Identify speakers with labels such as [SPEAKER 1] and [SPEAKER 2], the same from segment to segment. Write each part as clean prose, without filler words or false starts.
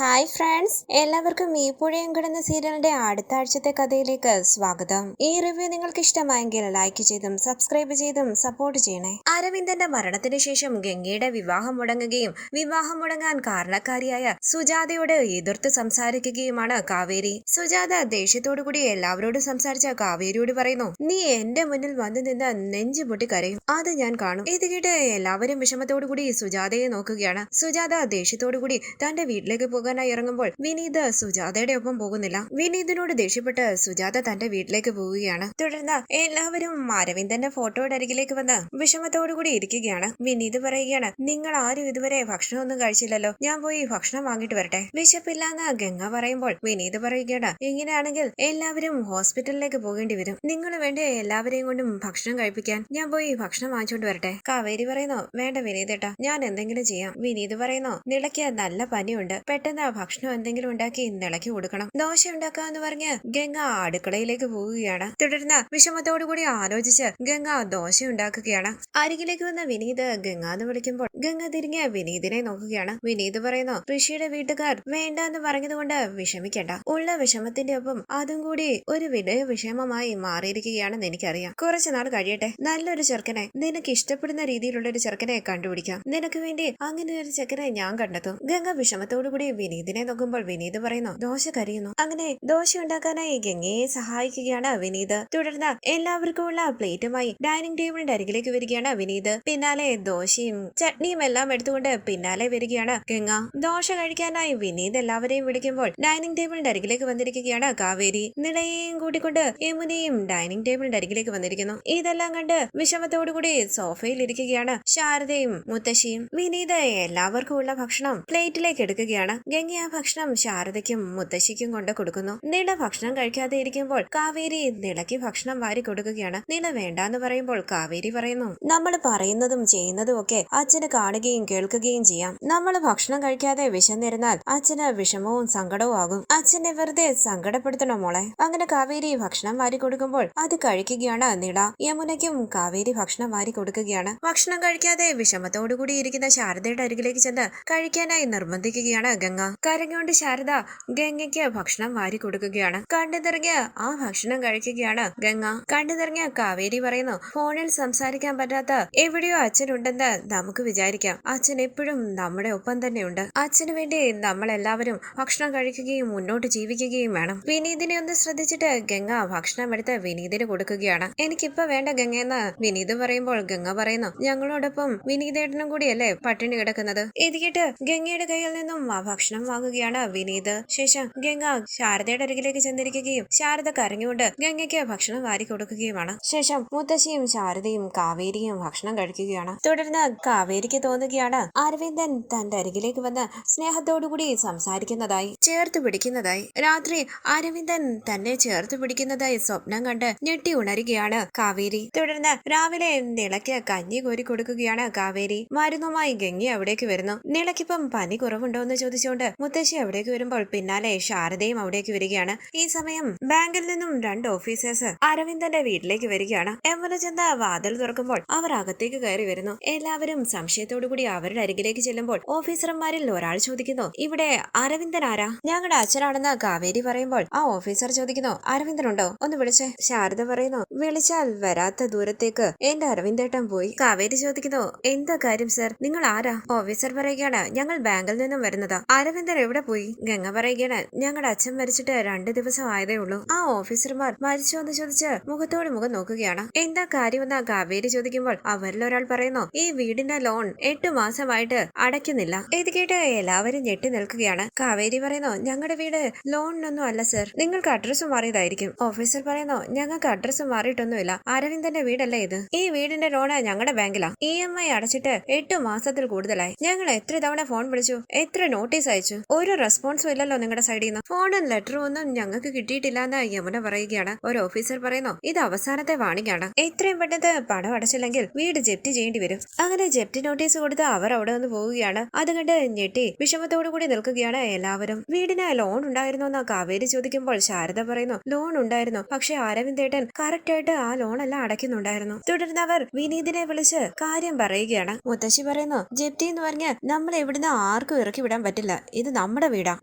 [SPEAKER 1] Hi friends, എല്ലാവർക്കും ഈ പുഴയും കിടന്ന സീരിയലിന്റെ അടുത്ത ആഴ്ചത്തെ കഥയിലേക്ക് സ്വാഗതം. ഈ റിവ്യൂ നിങ്ങൾക്ക് ഇഷ്ടമായെങ്കിൽ ലൈക്ക് ചെയ്തും സബ്സ്ക്രൈബ് ചെയ്തും സപ്പോർട്ട് ചെയ്യണേ. അരവിന്ദന്റെ മരണത്തിന് ശേഷം ഗംഗയുടെ വിവാഹം മുടങ്ങുകയും വിവാഹം മുടങ്ങാൻ കാരണക്കാരിയായ സുജാതയോട് എതിർത്ത് സംസാരിക്കുകയുമാണ് കാവേരി. സുജാത ദേഷ്യത്തോടു കൂടി എല്ലാവരോടും സംസാരിച്ച കാവേരിയോട് പറയുന്നു, നീ എന്റെ മുന്നിൽ വന്നു നിന്ന് നെഞ്ചു പൊട്ടി കരയും, അത് ഞാൻ കാണും. ഇത് കേട്ട് എല്ലാവരും വിഷമത്തോടു കൂടി സുജാതയെ നോക്കുകയാണ്. സുജാത ദേഷ്യത്തോടു കൂടി തന്റെ വീട്ടിലേക്ക് പോകാനായി ഇറങ്ങുമ്പോൾ വിനീത് സുജാതയുടെ ഒപ്പം പോകുന്നില്ല. വിനീതിനോട് ദേഷ്യപ്പെട്ട് സുജാത തന്റെ വീട്ടിലേക്ക് പോവുകയാണ്. തുടർന്ന് എല്ലാവരും അരവിന്ദന്റെ ഫോട്ടോയുടെ അരികിലേക്ക് വന്ന് വിഷമത്തോടുകൂടി ഇരിക്കുകയാണ്. വിനീത് പറയുകയാണ്, നിങ്ങൾ ആരും ഇതുവരെ ഭക്ഷണമൊന്നും കഴിച്ചില്ലല്ലോ, ഞാൻ പോയി ഭക്ഷണം വാങ്ങിട്ട് വരട്ടെ. വിശപ്പില്ലാന്ന് ഗംഗ പറയുമ്പോൾ വിനീത് പറയുകയാണ്, ഇങ്ങനെയാണെങ്കിൽ എല്ലാവരും ഹോസ്പിറ്റലിലേക്ക് പോകേണ്ടി വരും. നിങ്ങൾ വേണ്ടേ എല്ലാവരെയും കൊണ്ടും ഭക്ഷണം കഴിപ്പിക്കാൻ? ഞാൻ പോയി ഭക്ഷണം വാങ്ങിച്ചോണ്ട് വരട്ടെ. കാവേരി പറയുന്നു, വേണ്ട വിനീതേട്ടാ, ഞാൻ എന്തെങ്കിലും ചെയ്യാം. വിനീത് പറയുന്നു, നിളയ്ക്ക് നല്ല പനിയുണ്ട്, പെട്ടെന്ന് ഭക്ഷണം എന്തെങ്കിലും ഉണ്ടാക്കി നിളയ്ക്ക് കൊടുക്കണം. ദോശ ഉണ്ടാക്കാന്ന് പറഞ്ഞ് ഗംഗ അടുക്കളയിലേക്ക് പോവുകയാണ്. തുടർന്ന് വിഷമത്തോടുകൂടി ആലോചിച്ച് ഗംഗ ദോശ ഉണ്ടാക്കുകയാണ്. അരികിലേക്ക് വന്ന വിനീത് ഗംഗ എന്ന് വിളിക്കുമ്പോൾ ഗംഗ തിരിഞ്ഞ് വിനീതിനെ നോക്കുകയാണ്. വിനീത് പറയുന്നു, ഋഷിയുടെ വീട്ടുകാർ വേണ്ട എന്ന് പറഞ്ഞതുകൊണ്ട് വിഷമിക്കണ്ട. ഉള്ള വിഷമത്തിന്റെ ഒപ്പം അതും കൂടി ഒരു വലിയ വിഷമമായി മാറിയിരിക്കുകയാണെന്ന് എനിക്കറിയാം. കുറച്ചുനാൾ കഴിയട്ടെ, നല്ലൊരു ചെറുക്കനെ, നിനക്ക് ഇഷ്ടപ്പെടുന്ന രീതിയിലുള്ള ഒരു ചെറുക്കനെ കണ്ടുപിടിക്കാം. നിനക്ക് വേണ്ടി അങ്ങനെ ഒരു ചെറുക്കനെ ഞാൻ കണ്ടെത്തും. ഗംഗ വിഷമത്തോടുകൂടി വിനീതിനെ നോക്കുമ്പോൾ വിനീത് പറയുന്നു, ദോശ കരിയുന്നു. അങ്ങനെ ദോശ ഉണ്ടാക്കാനായി ഗംഗയെ സഹായിക്കുകയാണ് വിനീത്. തുടർന്ന് എല്ലാവർക്കും ഉള്ള പ്ലേറ്റുമായി ഡൈനിങ് ടേബിളിന്റെ അരികിലേക്ക് വരികയാണ് വിനീത്. പിന്നാലെ ദോശയും ചട്നിയും എല്ലാം എടുത്തുകൊണ്ട് പിന്നാലെ വരികയാണ് ഗംഗ. ദോശ കഴിക്കാനായി വിനീത് എല്ലാവരെയും വിളിക്കുമ്പോൾ ഡൈനിങ് ടേബിളിന്റെ അരികിലേക്ക് വന്നിരിക്കുകയാണ് കാവേരി. നിളയെയും കൂട്ടിക്കൊണ്ട് യമുനയും ഡൈനിങ് ടേബിളിന്റെ അരികിലേക്ക് വന്നിരിക്കുന്നു. ഇതെല്ലാം കണ്ട് വിഷമത്തോടുകൂടി സോഫയിൽ ഇരിക്കുകയാണ് ശാരദയും മുത്തശ്ശിയും. വിനീത് എല്ലാവർക്കും ഉള്ള ഭക്ഷണം പ്ലേറ്റിലേക്ക് എടുക്കുകയാണ്. ഗംഗ ആ ഭക്ഷണം ശാരദയ്ക്കും മുത്തശ്ശിക്കും കൊണ്ട് കൊടുക്കുന്നു. നിള ഭക്ഷണം കഴിക്കാതെ ഇരിക്കുമ്പോൾ കാവേരി നിളയ്ക്ക് ഭക്ഷണം വാരി കൊടുക്കുകയാണ്. നിള വേണ്ടാന്ന് പറയുമ്പോൾ കാവേരി പറയുന്നു, നമ്മൾ പറയുന്നതും ചെയ്യുന്നതും ഒക്കെ അച്ഛന് കാണുകയും കേൾക്കുകയും ചെയ്യാം. നമ്മൾ ഭക്ഷണം കഴിക്കാതെ വിശന്നിരുന്നാൽ അച്ഛന് വിഷമവും സങ്കടവും ആകും. അച്ഛനെ വെറുതെ സങ്കടപ്പെടുത്തണോ മോളെ? അങ്ങനെ കാവേരി ഭക്ഷണം വാരി കൊടുക്കുമ്പോൾ അത് കഴിക്കുകയാണ് നിള. യമുനയ്ക്കും കാവേരി ഭക്ഷണം വാരി കൊടുക്കുകയാണ്. ഭക്ഷണം കഴിക്കാതെ വിഷമത്തോടുകൂടി ഇരിക്കുന്ന ശാരദയുടെ അരികിലേക്ക് ചെന്ന് കഴിക്കാനായി നിർബന്ധിക്കുകയാണ് ഗംഗ. കരഞ്ഞുകൊണ്ട് ശാരദ ഗംഗയ്ക്ക് ഭക്ഷണം വാരി കൊടുക്കുകയാണ്. കണ്ടു നിറഞ്ഞ് ആ ഭക്ഷണം കഴിക്കുകയാണ് ഗംഗ. കണ്ടു നിറഞ്ഞ കാവേരി പറയുന്നു, ഫോണിൽ സംസാരിക്കാൻ പറ്റാത്ത എവിടെയോ അച്ഛനുണ്ടെന്ന് നമുക്ക് വിചാരിക്കാം. അച്ഛൻ എപ്പോഴും നമ്മുടെ ഒപ്പം തന്നെയുണ്ട്. അച്ഛന് വേണ്ടി നമ്മൾ എല്ലാവരും ഭക്ഷണം കഴിക്കുകയും മുന്നോട്ട് ജീവിക്കുകയും വേണം. വിനീതിനെ ഒന്ന് ശ്രദ്ധിച്ചിട്ട് ഗംഗ ഭക്ഷണം എടുത്ത് വിനീതിന് കൊടുക്കുകയാണ്. എനിക്കിപ്പോ വേണ്ട ഗംഗയെന്ന് വിനീത് പറയുമ്പോൾ ഗംഗ പറയുന്നു, ഞങ്ങളോടൊപ്പം വിനീതേട്ടനും കൂടിയല്ലേ പട്ടിണി കിടക്കുന്നത്. ഇത് കേട്ട് ഗംഗയുടെ കയ്യിൽ നിന്നും ആ ഭക്ഷണം വാങ്ങുകയാണ് വിനീത്. ശേഷം ഗംഗ ശാരദയുടെ അരികിലേക്ക് ചെന്നിരിക്കുകയും ശാരദ കരഞ്ഞുകൊണ്ട് ഗംഗയ്ക്ക് ഭക്ഷണം വാരി കൊടുക്കുകയുമാണ്. ശേഷം മുത്തശ്ശിയും ശാരദയും കാവേരിയും ഭക്ഷണം കഴിക്കുകയാണ്. തുടർന്ന് കാവേരിക്ക് തോന്നുകയാണ് അരവിന്ദൻ തന്റെ അരികിലേക്ക് വന്ന് സ്നേഹത്തോടുകൂടി സംസാരിക്കുന്നതായി, ചേർത്ത് പിടിക്കുന്നതായി. രാത്രി അരവിന്ദൻ തന്നെ ചേർത്ത് പിടിക്കുന്നതായി സ്വപ്നം കണ്ട് ഞെട്ടി ഉണരുകയാണ് കാവേരി. തുടർന്ന് രാവിലെ നിളയ്ക്ക് കഞ്ഞി കോരി കൊടുക്കുകയാണ് കാവേരി. മരുന്നുമായി ഗംഗ അവിടേക്ക് വരുന്നു. നിളയ്ക്കിപ്പം പനി കുറവുണ്ടോ എന്ന് ചോദിച്ചുകൊണ്ട് മുത്തശ്ശി അവിടേക്ക് വരുമ്പോൾ പിന്നാലെ ശാരദയും അവിടേക്ക് വരികയാണ്. ഈ സമയം ബാങ്കിൽ നിന്നും 2 ഓഫീസേഴ്സ് അരവിന്ദന്റെ വീട്ടിലേക്ക് വരികയാണ്. യമുന ചെന്ന വാതിൽ തുറക്കുമ്പോൾ അവർ അകത്തേക്ക് കയറി വരുന്നു. എല്ലാവരും സംശയത്തോടുകൂടി അവരുടെ അരികിലേക്ക് ചെല്ലുമ്പോൾ ഓഫീസർമാരിൽ ഒരാൾ ചോദിക്കുന്നു, ഇവിടെ അരവിന്ദൻ ആരാ? ഞങ്ങളുടെ അച്ഛനാണെന്ന് കാവേരി പറയുമ്പോൾ ആ ഓഫീസർ ചോദിക്കുന്നു, അരവിന്ദനുണ്ടോ? ഒന്ന് വിളിച്ചേ. ശാരദ പറയുന്നു, വിളിച്ചാൽ വരാത്ത ദൂരത്തേക്ക് എന്റെ അരവിന്ദേട്ടൻ പോയി. കാവേരി ചോദിക്കുന്നു, എന്താ കാര്യം സർ, നിങ്ങൾ ആരാ? ഓഫീസർ പറയുകയാണ്, ഞങ്ങൾ ബാങ്കിൽ നിന്നും വരുന്നതാ. അരവിന്ദൻ എവിടെ പോയി? ഗംഗ പറയുകയാണ്, ഞങ്ങളുടെ അച്ഛൻ മരിച്ചിട്ട് 2 ദിവസം ആയതേ ഉള്ളൂ. ആ ഓഫീസർമാർ മരിച്ചോ എന്ന് ചോദിച്ച് മുഖത്തോട് മുഖം നോക്കുകയാണ്. എന്താ കാര്യമെന്ന് കാവേരി ചോദിക്കുമ്പോൾ അവരിൽ ഒരാൾ പറയുന്നു, ഈ വീടിന്റെ ലോൺ 8 മാസമായിട്ട് അടയ്ക്കുന്നില്ല. ഇത് കേട്ട് എല്ലാവരും ഞെട്ടി നിൽക്കുകയാണ്. കാവേരി പറയുന്നു, ഞങ്ങളുടെ വീട് ലോണിനൊന്നും അല്ല സർ, നിങ്ങൾക്ക് അഡ്രസ് മാറിയതായിരിക്കും. ഓഫീസർ പറയുന്നു, ഞങ്ങൾക്ക് അഡ്രസ് മാറിയിട്ടൊന്നുമില്ല, അരവിന്ദന്റെ വീടല്ലേ ഇത്. ഈ വീടിന്റെ ലോണ് ഞങ്ങളുടെ ബാങ്കിലാ. EMI അടച്ചിട്ട് 8 മാസത്തിൽ കൂടുതലായി. ഞങ്ങൾ എത്ര തവണ ഫോൺ വിളിച്ചു, എത്ര നോട്ടീസ് അയച്ചു, ഒരു റെസ്പോൺസും ഇല്ലല്ലോ നിങ്ങളുടെ സൈഡിൽ നിന്ന്. ഫോണും ലെറ്ററും ഒന്നും ഞങ്ങൾക്ക് കിട്ടിയിട്ടില്ല എന്ന് യമുന പറയുകയാണ്. ഒരു ഓഫീസർ പറയുന്നു, ഇത് അവസാനത്തെ വാണിംഗ് ആണ്. എത്രയും പെട്ടെന്ന് പണം അടച്ചില്ലെങ്കിൽ വീട് ജപ്തി ചെയ്യേണ്ടി വരും. അങ്ങനെ ജപ്തി നോട്ടീസ് കൊടുത്ത് അവർ അവിടെ നിന്ന് പോവുകയാണ്. അത് കണ്ട് ഞെട്ടി വിഷമത്തോടുകൂടി നിൽക്കുകയാണ് എല്ലാവരും. വീടിന് ലോൺ ഉണ്ടായിരുന്നു എന്ന് കാവേരി ചോദിക്കുമ്പോൾ ശാരദ പറയുന്നു, ലോൺ ഉണ്ടായിരുന്നു, പക്ഷെ അരവിന്ദേട്ടൻ കറക്റ്റ് ആയിട്ട് ആ ലോൺ എല്ലാം അടയ്ക്കുന്നുണ്ടായിരുന്നു. തുടർന്ന് അവർ വിനീതിനെ വിളിച്ച് കാര്യം പറയുകയാണ്. മുത്തശ്ശി പറയുന്നു, ജപ്തി എന്ന് പറഞ്ഞ് നമ്മൾ ഇവിടുന്ന് ആർക്കും ഇറക്കി വിടാൻ പറ്റില്ല. ഇത് നമ്മുടെ വീടാ,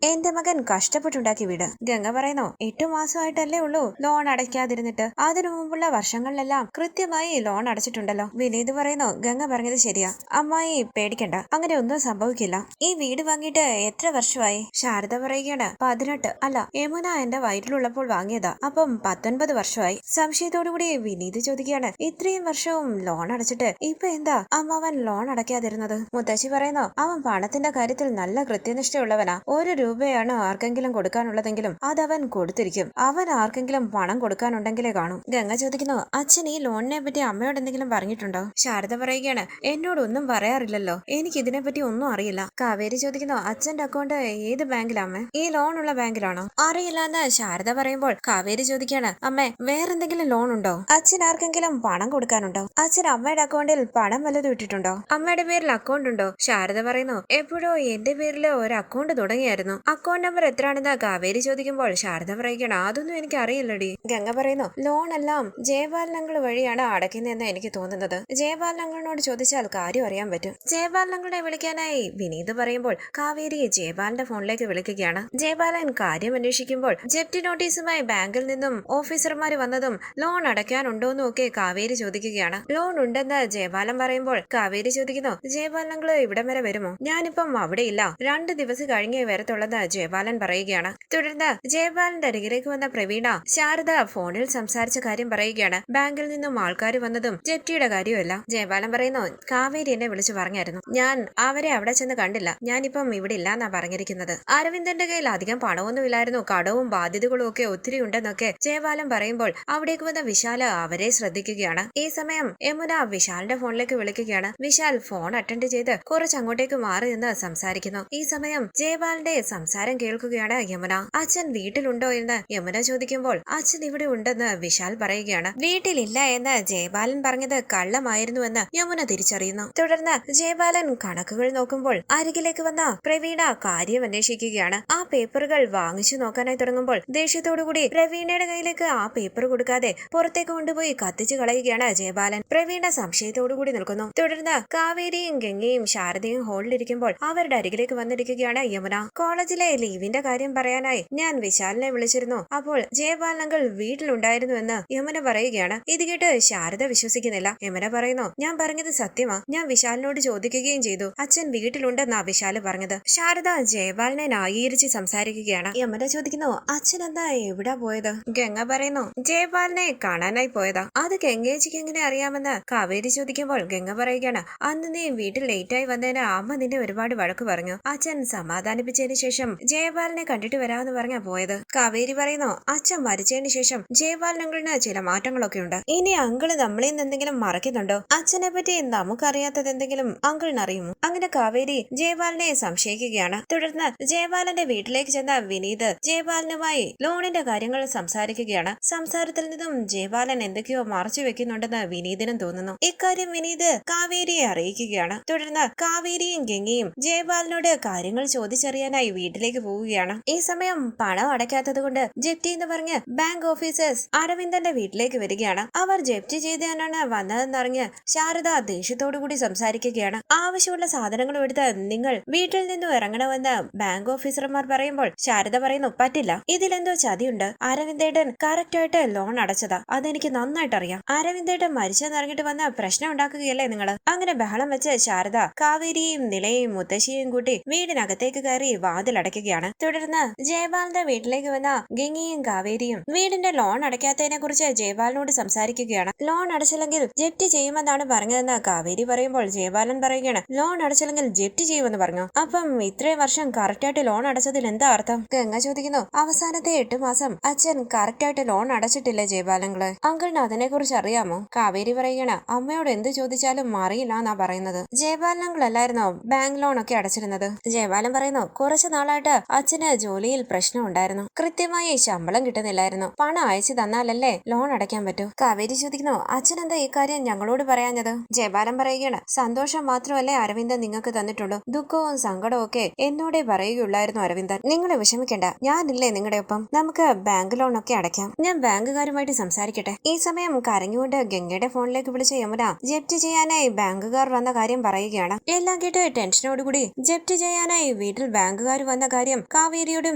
[SPEAKER 1] എന്റെ മകൻ കഷ്ടപ്പെട്ടുണ്ടാക്കിയ വീട്. ഗംഗ പറയുന്നു 8 മാസമായിട്ടല്ലേ ഉള്ളൂ ലോൺ അടയ്ക്കാതിരുന്നിട്ട്, അതിനു മുമ്പുള്ള വർഷങ്ങളിലെല്ലാം കൃത്യമായി ലോൺ അടച്ചിട്ടുണ്ടല്ലോ. വിനീത് പറയുന്നു ഗംഗ പറഞ്ഞത് ശരിയാ, അമ്മായി പേടിക്കണ്ട, അങ്ങനെ ഒന്നും സംഭവിക്കില്ല. ഈ വീട് വാങ്ങിയിട്ട് എത്ര വർഷമായി? ശാരദ പറയുകയാണ് 18, അല്ല യമുന എന്റെ വയറ്റിലുള്ളപ്പോൾ വാങ്ങിയതാ, അപ്പം 19 വർഷമായി. സംശയത്തോടുകൂടി വിനീത് ചോദിക്കുകയാണ് ഇത്രയും വർഷവും ലോൺ അടച്ചിട്ട് ഇപ്പൊ എന്താ അമ്മാവൻ ലോൺ അടയ്ക്കാതിരുന്നത്? മുത്തശ്ശി പറയുന്നു അവൻ പണത്തിന്റെ കാര്യത്തിൽ നല്ല കൃത്യനിഷ്ഠയുള്ളവനാ. 1 രൂപയാണ് ആർക്കെങ്കിലും കൊടുക്കാനുള്ളതെങ്കിലും അതവൻ കൊടുത്തിരിക്കും. അവൻ ആർക്കെങ്കിലും പണം കൊടുക്കാനുണ്ടെങ്കിലേ കാണൂ. ഗംഗ ചോദിക്കുന്നു അച്ഛൻ ഈ ലോണിനെ പറ്റി അമ്മയോട് എന്തെങ്കിലും പറഞ്ഞിട്ടുണ്ടോ? ശാരദ പറയുകയാണ് എന്നോടൊന്നും പറയാറില്ലല്ലോ, എനിക്ക് ഇതിനെ പറ്റി ഒന്നും അറിയില്ല. കാവേരി ചോദിക്കുന്നു അച്ഛന്റെ അക്കൗണ്ട് ഏത് ബാങ്കിലാമ്മേ? ഈ ലോൺ ഉള്ള ബാങ്കിലാണോ? അറിയില്ല എന്ന് ശാരദ പറയുമ്പോൾ കാവേരി ചോദിക്കുകയാണ് അമ്മേ വേറെന്തെങ്കിലും ലോൺ ഉണ്ടോ? അച്ഛൻ ആർക്കെങ്കിലും പണം കൊടുക്കാനുണ്ടോ? അച്ഛൻ അമ്മയുടെ അക്കൗണ്ടിൽ പണം വല്ലതും ഇട്ടിട്ടുണ്ടോ? അമ്മയുടെ പേരിൽ അക്കൗണ്ട് ഉണ്ടോ? ശാരദ പറയുന്നു എപ്പോഴോ എന്റെ പേരിൽ ഒരു അക്കൗണ്ട് തുടങ്ങിയായിരുന്നു. അക്കൗണ്ട് നമ്പർ എത്രയാണെന്ന് കാവേരി ചോദിക്കുമ്പോൾ ശാരദ പറയുകയാണ് അതൊന്നും എനിക്ക് അറിയില്ലടി. ഗംഗ പറയുന്നു ലോൺ എല്ലാം ജയപാലൻ അങ്കിൾ വഴിയാണ് അടയ്ക്കുന്നതെന്ന് എനിക്ക് തോന്നുന്നത്. ജയപാലൻ അങ്കിളിനോട് ചോദിച്ചാൽ കാര്യം അറിയാൻ പറ്റും. ജയപാലൻ അങ്കിളിനെ വിളിക്കാനായി വിനീത് പറയുമ്പോൾ കാവേരി ജയപാലന്റെ ഫോണിലേക്ക് വിളിക്കുകയാണ്. ജയപാലൻ കാര്യം അന്വേഷിക്കുമ്പോൾ ജപ്തി നോട്ടീസുമായി ബാങ്കിൽ നിന്നും ഓഫീസർമാർ വന്നതും ലോൺ അടയ്ക്കാനുണ്ടോന്നും ഒക്കെ കാവേരി ചോദിക്കുകയാണ്. ലോൺ ഉണ്ടെന്ന് ജയപാലൻ പറയുമ്പോൾ കാവേരി ചോദിക്കുന്നു ജയപാലൻ അങ്കിള് ഇവിടം വരെ വരുമോ? ഞാനിപ്പം അവിടെ ഇല്ല, 2 ദിവസം കഴിഞ്ഞേ വരത്തുള്ളെന്ന് ജയപാലൻ പറയുകയാണ്. തുടർന്ന് ജയപാലന്റെ അരികിലേക്ക് വന്ന പ്രവീണ ശാരദ ഫോണിൽ സംസാരിച്ച കാര്യം പറയുകയാണ്. ബാങ്കിൽ നിന്നും ആൾക്കാർ വന്നതും ജപ്തിയുടെ കാര്യമല്ല. ജയപാലൻ പറയുന്നു കാവേരി എന്നെ വിളിച്ചു പറഞ്ഞായിരുന്നു, ഞാൻ അവരെ അവിടെ ചെന്ന് കണ്ടില്ല, ഞാനിപ്പം ഇവിടെ ഇല്ലാന്നാ പറഞ്ഞിരിക്കുന്നത്. അരവിന്ദന്റെ കയ്യിൽ അധികം പണമൊന്നും ഇല്ലായിരുന്നു, കടവും ബാധ്യതകളും ഒക്കെ ഒത്തിരി ഉണ്ടെന്നൊക്കെ ജയപാലൻ പറയുമ്പോൾ അവിടേക്ക് വന്ന വിശാല അവരെ ശ്രദ്ധിക്കുകയാണ്. ഈ സമയം യമുന വിശാലിന്റെ ഫോണിലേക്ക് വിളിക്കുകയാണ്. വിശാൽ ഫോൺ അറ്റൻഡ് ചെയ്ത് കുറച്ച് അങ്ങോട്ടേക്ക് മാറി നിന്ന് സംസാരിക്കുന്നു. ഈ സമയം ജയപാലന്റെ സംസാരം കേൾക്കുകയാണ് യമുന. അച്ഛൻ വീട്ടിലുണ്ടോ എന്ന് യമുന ചോദിക്കുമ്പോൾ അച്ഛൻ ഇവിടെ ഉണ്ടെന്ന് വിശാൽ പറയുകയാണ്. വീട്ടിലില്ല എന്ന് ജയപാലൻ പറഞ്ഞത് കള്ളമായിരുന്നുവെന്ന് യമുന തിരിച്ചറിയുന്നു. തുടർന്ന് ജയപാലൻ കണക്കുകൾ നോക്കുമ്പോൾ അരികിലേക്ക് വന്ന പ്രവീണ കാര്യം അന്വേഷിക്കുകയാണ്. ആ പേപ്പറുകൾ വാങ്ങിച്ചു നോക്കാനായി തുടങ്ങുമ്പോൾ ദേഷ്യത്തോടുകൂടി പ്രവീണയുടെ കയ്യിലേക്ക് ആ പേപ്പർ കൊടുക്കാതെ പുറത്തേക്ക് കൊണ്ടുപോയി കത്തിച്ചു കളയുകയാണ് ജയപാലൻ. പ്രവീണ സംശയത്തോടുകൂടി നിൽക്കുന്നു. തുടർന്ന് കാവേരിയും ഗംഗയും ശാരദയും ഹോളിലിരിക്കുമ്പോൾ അവരുടെ അരികിലേക്ക് വന്നിരിക്കുകയാണ് യമുന. കോളേജിലെ ലീവിന്റെ കാര്യം പറയാനായി ഞാൻ വിശാലിനെ വിളിച്ചിരുന്നു, അപ്പോൾ ജയപാലൻ അങ്കിൾ വീട്ടിലുണ്ടായിരുന്നു എന്ന് യമുന പറയുകയാണ്. ഇത് കേട്ട് ശാരദ വിശ്വസിക്കുന്നില്ല. യമുന പറയുന്നു ഞാൻ പറഞ്ഞത് സത്യമാ, ഞാൻ വിശാലിനോട് ചോദിക്കുകയും ചെയ്തു, അച്ഛൻ വീട്ടിലുണ്ടെന്നാ വിശാല് പറഞ്ഞത്. ശാരദ ജയപാലനെ ന്യായീകരിച്ച് സംസാരിക്കുകയാണ്. യമുന ചോദിക്കുന്നു അച്ഛൻ എന്താ എവിടാ പോയത്? ഗംഗ പറയുന്നു ജയപാലനെ കാണാനായി പോയതാ. അത് ഗംഗേച്ചിക്ക് എങ്ങനെ അറിയാമെന്ന് കാവേരി ചോദിക്കുമ്പോൾ ഗംഗ പറയുകയാണ് അന്ന് നീ വീട്ടിൽ ലേറ്റായി വന്നതിന് അമ്മ നിന്നെ ഒരുപാട് വഴക്ക് പറഞ്ഞു. അച്ഛൻ സമാധാനിപ്പിച്ചതിന് ശേഷം ജയപാലനെ കണ്ടിട്ട് വരാമെന്ന് പറഞ്ഞാ പോയത്. കാവേരി പറയുന്നു അച്ഛൻ മരിച്ചതിന് ശേഷം ജയപാലൻ അങ്കിളിന് ചില മാറ്റങ്ങളൊക്കെ ഉണ്ട്. ഇനി അങ്കിള് നമ്മളിൽ നിന്ന് എന്തെങ്കിലും മറക്കുന്നുണ്ടോ? അച്ഛനെ പറ്റി നമുക്കറിയാത്തത് എന്തെങ്കിലും അങ്കിളിന് അറിയുമോ? അങ്ങനെ കാവേരി ജയപാലനെ സംശയിക്കുകയാണ്. തുടർന്ന് ജയപാലന്റെ വീട്ടിലേക്ക് ചെന്ന വിനീത് ജയപാലനുമായി ലോണിന്റെ കാര്യങ്ങൾ സംസാരിക്കുകയാണ്. സംസാരത്തിൽ നിന്നും ജയപാലൻ എന്തൊക്കെയോ മറച്ചു വെക്കുന്നുണ്ടെന്ന് വിനീതിനും തോന്നുന്നു. ഇക്കാര്യം വിനീത് കാവേരിയെ അറിയിക്കുകയാണ്. തുടർന്ന് കാവേരിയും ഗംഗയും ജയപാലനോട് കാര്യങ്ങൾ ചോദിച്ചറിയാനായി വീട്ടിലേക്ക് പോവുകയാണ്. ഈ സമയം പണം അടയ്ക്കാത്തത് കൊണ്ട് ജപ്തി എന്ന് പറഞ്ഞ് ബാങ്ക് ഓഫീസേഴ്സ് അരവിന്ദന്റെ വീട്ടിലേക്ക് വരികയാണ്. അവർ ജപ്തി ചെയ്താണ് വന്നതെന്നറിഞ്ഞ് ശാരദ ദേഷ്യത്തോടുകൂടി സംസാരിക്കുകയാണ്. ആവശ്യമുള്ള സാധനങ്ങളും എടുത്ത് നിങ്ങൾ വീട്ടിൽ നിന്നും ഇറങ്ങണമെന്ന് ബാങ്ക് ഓഫീസർമാർ പറയുമ്പോൾ ശാരദ പറയുന്നു പറ്റില്ല, ഇതിലെന്തോ ചതിയുണ്ട്. അരവിന്ദേട്ടൻ കറക്റ്റ് ആയിട്ട് ലോൺ അടച്ചതാ, അതെനിക്ക് നന്നായിട്ട് അറിയാം. അരവിന്ദേട്ടൻ മരിച്ചെന്നിറങ്ങിട്ട് വന്ന പ്രശ്നം ഉണ്ടാക്കുകയല്ലേ നിങ്ങള്? അങ്ങനെ ബഹളം വെച്ച് ശാരദ കാവേരിയും നിലയും മുത്തശ്ശിയും കൂട്ടി വീടിനകത്തേക്ക് കയറി വാതിലടയ്ക്കുകയാണ്. തുടർന്ന് ജയപാലന്റെ വീട്ടിലേക്ക് വന്ന ഗംഗയും കാവേരിയും വീടിന്റെ ലോൺ അടയ്ക്കാത്തതിനെ കുറിച്ച് ജയപാലനോട് സംസാരിക്കുകയാണ്. ലോൺ അടച്ചില്ലെങ്കിൽ ജപ്തി ചെയ്യുമെന്നാണ് പറഞ്ഞതെന്ന് കാവേരി പറയുമ്പോൾ ജയപാലൻ പറയുകയാണ് ലോൺ അടച്ചില്ലെങ്കിൽ ജപ്തി ചെയ്യുമെന്ന് പറഞ്ഞു. അപ്പം ഇത്രയും വർഷം കറക്റ്റായിട്ട് ലോൺ അടച്ചതിൽ എന്താ അർത്ഥം? ഗംഗ ചോദിക്കുന്നു അവസാനത്തെ 8 മാസം അച്ഛൻ കറക്റ്റായിട്ട് ലോൺ അടച്ചിട്ടില്ലേ ജയപാലങ്ങള്? അങ്കിളിന് അതിനെ കുറിച്ച് അറിയാമോ? കാവേരി പറയുകയാണ് അമ്മയോട് എന്ത് ചോദിച്ചാലും അറിയില്ല എന്നാ പറയുന്നത്. ജയപാലൻ അങ്കിൾ അല്ലായിരുന്നോ ബാങ്ക് ലോൺ ഒക്കെ അടച്ചിരുന്നത്? ജയപാലൻ പറയുന്നു കുറച്ചു നാളായിട്ട് അച്ഛന് ജോലിയിൽ പ്രശ്നം ഉണ്ടായിരുന്നു, കൃത്യമായി ശമ്പളം കിട്ടുന്നില്ലായിരുന്നു, പണം അയച്ചു തന്നാലല്ലേ ലോൺ അടയ്ക്കാൻ പറ്റൂ. കാവേരി ചോദിക്കുന്നു അച്ഛൻ എന്താ ഈ കാര്യം ഞങ്ങളോട് പറയാഞ്ഞത്? ജയപാലൻ പറയുകയാണ് സന്തോഷം മാത്രമല്ലേ അരവിന്ദൻ നിങ്ങൾക്ക് തന്നിട്ടുള്ളൂ, ദുഃഖവും സങ്കടവും ഒക്കെ എന്നോടേ പറയുകയുള്ളായിരുന്നു അരവിന്ദൻ. നിങ്ങൾ വിഷമിക്കണ്ട, ഞാനില്ലേ നിങ്ങളുടെ ഒപ്പം, നമുക്ക് ബാങ്ക് ലോൺ ഒക്കെ അടയ്ക്കാം, ഞാൻ ബാങ്കുകാരുമായിട്ട് സംസാരിക്കട്ടെ. ഈ സമയം കരഞ്ഞുകൊണ്ട് ഗംഗയുടെ ഫോണിലേക്ക് വിളിച്ച യമുന ജപ്തി ചെയ്യാനായി ബാങ്കുകാർ വന്ന കാര്യം പറയുകയാണ്. എല്ലാം കേട്ട് ടെൻഷനോടുകൂടി ജപ്തി ചെയ്യാനായി രഹസ്യമായി വീട്ടിൽ ബാങ്കുകാർ വന്ന കാര്യം കാവേരിയോടും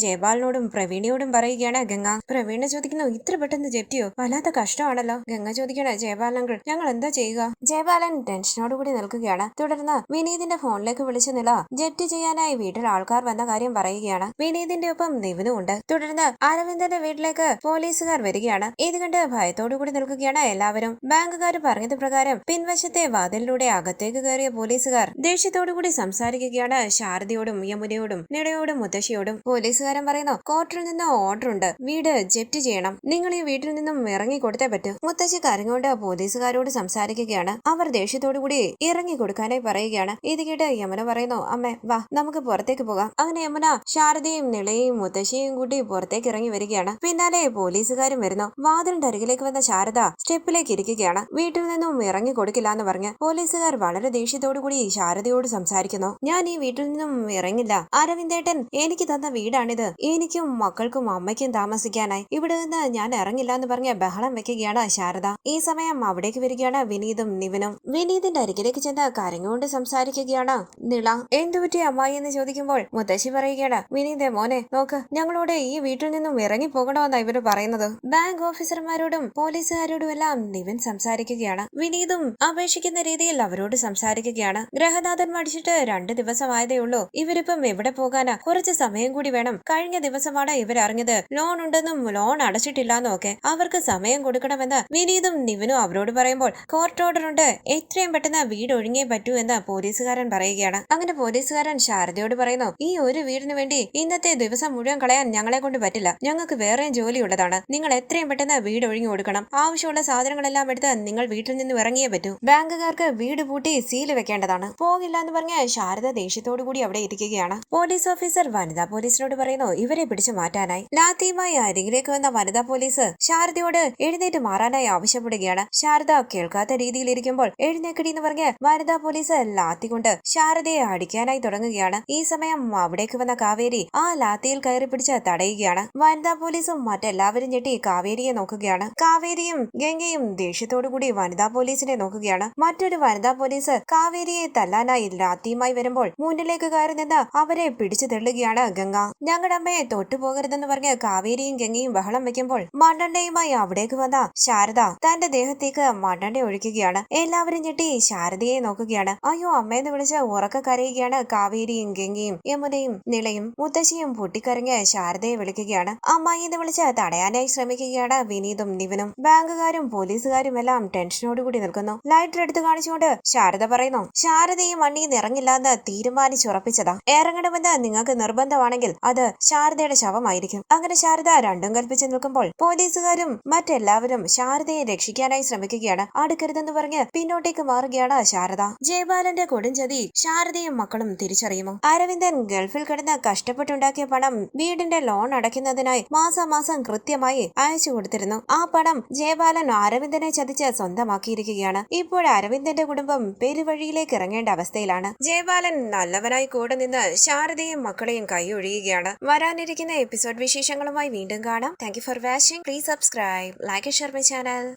[SPEAKER 1] ജയപാലിനോടും പ്രവീണിയോടും പറയുകയാണ് ഗംഗ. പ്രവീണ ചോദിക്കുന്നു, ഇത്ര പെട്ടെന്ന് ജപ്തിയോ? വല്ലാത്ത കഷ്ടമാണല്ലോ. ഗംഗ ചോദിക്കണ, ജയപാലനങ്ങൾ ഞങ്ങൾ എന്താ ചെയ്യുക? ജയപാലൻ ടെൻഷനോടുകൂടി നിൽക്കുകയാണ്. തുടർന്ന് വിനീതിന്റെ ഫോണിലേക്ക് വിളിച്ചു നില ജപ്തി ചെയ്യാനായി വീട്ടിൽ ആൾക്കാർ വന്ന കാര്യം പറയുകയാണ്. വിനീതിന്റെ ഒപ്പം നിവിനും ഉണ്ട്. തുടർന്ന് അരവിന്ദന്റെ വീട്ടിലേക്ക് പോലീസുകാർ വരികയാണ്. ഇത് കണ്ട് ഭയത്തോടുകൂടി നിൽക്കുകയാണ് എല്ലാവരും. ബാങ്കുകാർ പറഞ്ഞത് പ്രകാരം പിൻവശത്തെ വാതിലിലൂടെ അകത്തേക്ക് കയറിയ പോലീസുകാർ ദേഷ്യത്തോടുകൂടി സംസാരിക്കുകയാണ് ശാരദയോടും യമുനയോടും നിളയോടും മുത്തശ്ശിയോടും. പോലീസുകാരൻ പറയുന്നു, കോർട്ടിൽ നിന്ന് ഓർഡർ ഉണ്ട്, വീട് ജപ്തി ചെയ്യണം, നിങ്ങൾ ഈ വീട്ടിൽ നിന്നും ഇറങ്ങി കൊടുത്തേ പറ്റൂ. മുത്തശ്ശി കരഞ്ഞുകൊണ്ട് പോലീസുകാരോട് സംസാരിക്കുകയാണ്. അവർ ദേഷ്യത്തോടുകൂടി ഇറങ്ങി കൊടുക്കാനായി പറയുകയാണ്. ഇത് കേട്ട് യമുന പറയുന്നു, അമ്മേ വാ നമുക്ക് പുറത്തേക്ക് പോകാം. അങ്ങനെ യമുന ശാരദയും നിളയും മുത്തശ്ശിയും കൂട്ടി പുറത്തേക്ക് ഇറങ്ങി വരികയാണ്. പിന്നാലെ പോലീസുകാരും വരുന്നു. വാതിലിന്റെ അരികിലേക്ക് വന്ന ശാരദ സ്റ്റെപ്പിലേക്ക് ഇരിക്കുകയാണ്. വീട്ടിൽ നിന്നും ഇറങ്ങി കൊടുക്കില്ല എന്ന് പറഞ്ഞ് പോലീസുകാർ വളരെ ദേഷ്യത്തോടുകൂടി ശാരദയോട് സംസാരിക്കുന്നു. ഞാൻ ഈ വീട്ടിൽ നിന്നും ഇറങ്ങില്ല. അരവിന്ദേട്ടൻ എനിക്ക് തന്ന വീടാണിത്. എനിക്കും മക്കൾക്കും അമ്മയ്ക്കും താമസിക്കാനായി. ഇവിടെ നിന്ന് ഞാൻ ഇറങ്ങില്ല എന്ന് പറഞ്ഞ് ബഹളം വെക്കുകയാണ് ശാരദ. ഈ സമയം അവിടേക്ക് വരികയാണ് വിനീതും നിവിനും. വിനീതിന്റെ അരികിലേക്ക് ചെന്ന് കരഞ്ഞുകൊണ്ട് സംസാരിക്കുകയാണ് നിള. എന്തുപറ്റി അമ്മായി എന്ന് ചോദിക്കുമ്പോൾ മുത്തശ്ശി പറയുകയാണ്, വിനീതേ മോനെ നോക്ക്, ഞങ്ങളോട് ഈ വീട്ടിൽ നിന്നും ഇറങ്ങി പോകണമെന്നാ ഇവര് പറയുന്നത്. ബാങ്ക് ഓഫീസർമാരോടും പോലീസുകാരോടും എല്ലാം നിവിൻ സംസാരിക്കുകയാണ്. വിനീതും അപേക്ഷിക്കുന്ന രീതിയിൽ അവരോട് സംസാരിക്കുകയാണ്. ഗ്രഹനാഥൻ മടിച്ചിട്ട് 2 ദിവസമായതേ ഉള്ളൂ. ഇവരിപ്പം എവിടെ പോകാനാ? കുറച്ച് സമയം കൂടി വേണം. കഴിഞ്ഞ ദിവസമാണ് ഇവരറിഞ്ഞത് ലോൺ ഉണ്ടെന്നും ലോൺ അടച്ചിട്ടില്ലാന്നും ഒക്കെ. അവർക്ക് സമയം കൊടുക്കണമെന്ന് വിനീതും നിവിനും അവരോട് പറയുമ്പോൾ കോർട്ട് ഓർഡർ ഉണ്ട്, എത്രയും പെട്ടെന്ന് വീട് ഒഴിഞ്ഞേ പറ്റൂ എന്ന് പോലീസുകാരൻ പറയുകയാണ്. അങ്ങനെ പോലീസുകാരൻ ശാരദയോട് പറയുന്നു, ഈ ഒരു വീടിന് വേണ്ടി ഇന്നത്തെ ദിവസം മുഴുവൻ കളയാൻ ഞങ്ങളെ കൊണ്ട് പറ്റില്ല. ഞങ്ങൾക്ക് വേറെയും ജോലിയുള്ളതാണ്. നിങ്ങൾ എത്രയും പെട്ടെന്ന് വീട് ഒഴിഞ്ഞു കൊടുക്കണം. ആവശ്യമുള്ള സാധനങ്ങളെല്ലാം എടുത്ത് നിങ്ങൾ വീട്ടിൽ നിന്ന് ഇറങ്ങിയേ പറ്റൂ. ബാങ്കുകാർക്ക് വീട് പൂട്ടി സീല് വെക്കേണ്ടതാണ്. പോകില്ല എന്ന് പറഞ്ഞ ശാരദ ദേഷ്യത്തോടു കൂടി അവിടെ ഇരിക്കുകയാണ്. പോലീസ് ഓഫീസർ വനിതാ പോലീസിനോട് പറയുന്നു, ഇവരെ പിടിച്ചു മാറ്റാനായി. ലാത്തിയുമായി അരികിലേക്ക് വന്ന വനിതാ പോലീസ് ശാരദയോട് എഴുന്നേറ്റ് മാറാനായി ആവശ്യപ്പെടുകയാണ്. ശാരദ കേൾക്കാത്ത രീതിയിൽ ഇരിക്കുമ്പോൾ എഴുന്നേക്കടി എന്ന് പറഞ്ഞ് വനിതാ പോലീസ് ലാത്തി കൊണ്ട് ശാരദയെ അടിക്കാനായി തുടങ്ങുകയാണ്. ഈ സമയം അവിടേക്ക് വന്ന കാവേരി ആ ലാത്തിയിൽ കയറി പിടിച്ച് തടയുകയാണ്. വനിതാ പോലീസും മറ്റെല്ലാവരും ഞെട്ടി കാവേരിയെ നോക്കുകയാണ്. കാവേരിയും ഗംഗയും ദേഷ്യത്തോടുകൂടി വനിതാ പോലീസിനെ നോക്കുകയാണ്. മറ്റൊരു വനിതാ പോലീസ് കാവേരിയെ തല്ലാനായി ലാത്തിയുമായി വരുമ്പോൾ മുന്നിലേക്ക് കയറി നിന്ന് അവരെ പിടിച്ചു തെള്ളുകയാണ് ഗംഗ. ഞങ്ങളുടെ അമ്മയെ തൊട്ടുപോകരുതെന്ന് പറഞ്ഞ് കാവേരിയും ഗംഗയും ബഹളം വെക്കുമ്പോൾ മണ്ണെണ്ണയുമായി അവിടേക്ക് വന്ന ശാരദ തന്റെ ദേഹത്തേക്ക് മണ്ണെണ്ണ ഒഴിക്കുകയാണ്. എല്ലാവരും ഞെട്ടി ശാരദയെ നോക്കുകയാണ്. അയ്യോ അമ്മയെന്ന് വിളിച്ച് ഉറക്ക കരയുകയാണ് കാവേരിയും ഗംഗയും യമുനയും നിളയും. മുത്തശ്ശിയും പൊട്ടിക്കരഞ്ഞ് ശാരദയെ വിളിക്കുകയാണ്. അമ്മായി എന്ന് വിളിച്ച് തടയാനായി ശ്രമിക്കുകയാണ് വിനീതും നിവിനും. ബാങ്കുകാരും പോലീസുകാരും എല്ലാം ടെൻഷനോടുകൂടി നിൽക്കുന്നു. ലൈറ്റർ എടുത്തു കാണിച്ചുകൊണ്ട് ശാരദ പറയുന്നു, ശാരദയും മണ്ണിൽ നിന്ന് ഇറങ്ങില്ല എന്ന് തീരുമാനിച്ചുറപ്പിച്ചതാ. ഇറങ്ങണമെന്ന് നിങ്ങൾക്ക് നിർബന്ധമാണെങ്കിൽ അത് ശാരദയുടെ ശവമായിരിക്കും. അങ്ങനെ ശാരദ രണ്ടും കൽപ്പിച്ച് നിൽക്കുമ്പോൾ പോലീസുകാരും മറ്റെല്ലാവരും ശാരദയെ രക്ഷിക്കാനായി ശ്രമിക്കുകയാണ്. അടുക്കരുതെന്ന് പറഞ്ഞ് പിന്നോട്ടേക്ക് മാറുകയാണ് ശാരദ. ജയപാലന്റെ കൊടുംചതി ശാരദയും മക്കളും തിരിച്ചറിയുമോ? അരവിന്ദൻ ഗൾഫിൽ കിടന്ന് കഷ്ടപ്പെട്ടുണ്ടാക്കിയ പണം വീടിന്റെ ലോൺ അടയ്ക്കുന്നതിനായി മാസം കൃത്യമായി അയച്ചു കൊടുത്തിരുന്നു. ആ പണം ജയപാലൻ അരവിന്ദനെ ചതിച്ച് സ്വന്തമാക്കിയിരിക്കുകയാണ്. ഇപ്പോൾ അരവിന്ദന്റെ കുടുംബം പെരുവഴിയിലേക്ക് ഇറങ്ങേണ്ട അവസ്ഥയിലാണ്. ജയപാലൻ നല്ലവനായി കൂടെ നിന്ന് ശാരദയും മക്കളെയും കൈയൊഴിയുകയാണ്. വരാനിരിക്കുന്ന എപ്പിസോഡ് വിശേഷങ്ങളുമായി വീണ്ടും കാണാം. Thank you for watching. Please subscribe, like and share my channel.